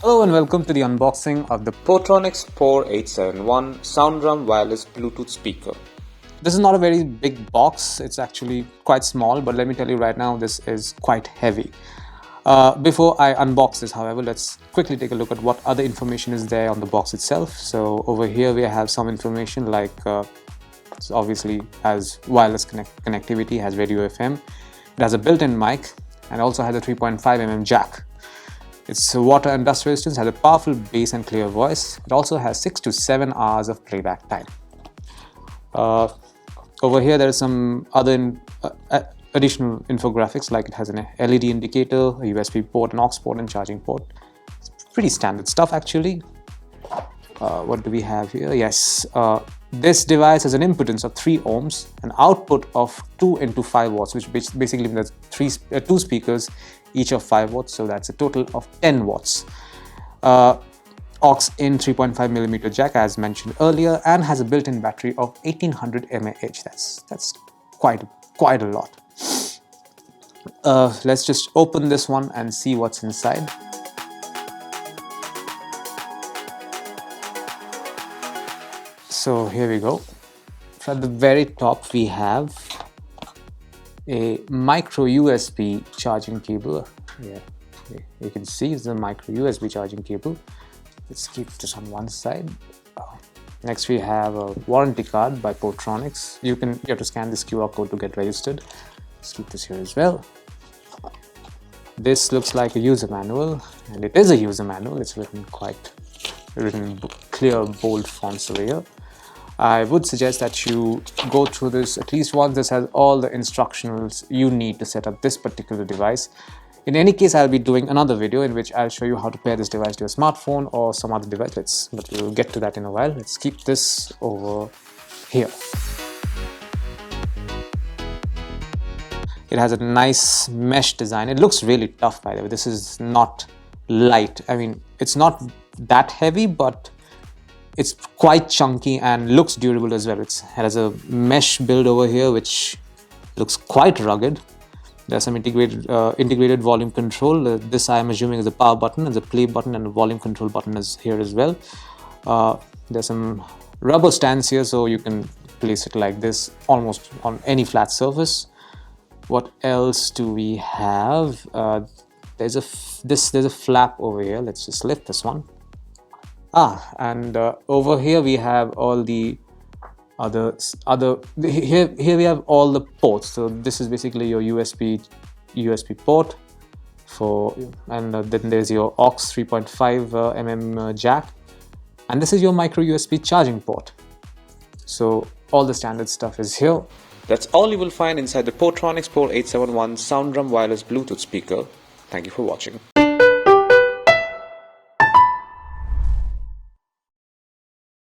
Hello and welcome to the unboxing of the Portronics 4871 SoundDrum wireless Bluetooth speaker. This is not a very big box, it's actually quite small, but let me tell you right now, this is quite heavy. Before I unbox this, however, let's quickly take a look at what other information is there on the box itself. So over here we have some information like it obviously has wireless connectivity, has radio FM, it has a built-in mic and also has a 3.5mm jack. It's water and dust resistance, has a powerful bass and clear voice. It also has 6 to 7 hours of playback time. Over here there is some other additional infographics, like it has an LED indicator, a USB port, an aux port and charging port. It's pretty standard stuff actually. What do we have here? Yes, this device has an impedance of 3 ohms, an output of 2 into 5 watts, which basically means two speakers, each of 5 watts, so that's a total of 10 watts. Aux in 3.5mm jack as mentioned earlier, and has a built-in battery of 1800 mAh. That's quite a lot. Let's just open this one and see what's inside. So here we go. At the very top we have a micro USB charging cable. Yeah, you can see it's a micro USB charging cable. Let's keep this on one side. Next we have a warranty card by Portronics. You have to scan this QR code to get registered. Let's keep this here as well. This looks like a user manual, and it is a user manual. It's written in clear, bold fonts over here. I would suggest that you go through this at least once. This has all the instructions you need to set up this particular device. In any case, I'll be doing another video in which I'll show you how to pair this device to a smartphone or some other device, but we'll get to that in a while. Let's keep this over here. It has a nice mesh design. It looks really tough, by the way. This is not light. I mean, it's not that heavy, but it's quite chunky and looks durable as well. It has a mesh build over here which looks quite rugged. There's some integrated volume control. This I am assuming is a power button, and the play button and the volume control button is here as well. There's some rubber stands here, so you can place it like this almost on any flat surface. What else do we have? There's a flap over here. Let's just lift this one. And over here we have all the here we have all the ports. So this is basically your USB port and then there's your aux 3.5mm jack, and this is your micro USB charging port. So all the standard stuff is here. That's all you will find inside the Portronics 4871 SoundDrum wireless Bluetooth speaker. Thank you for watching.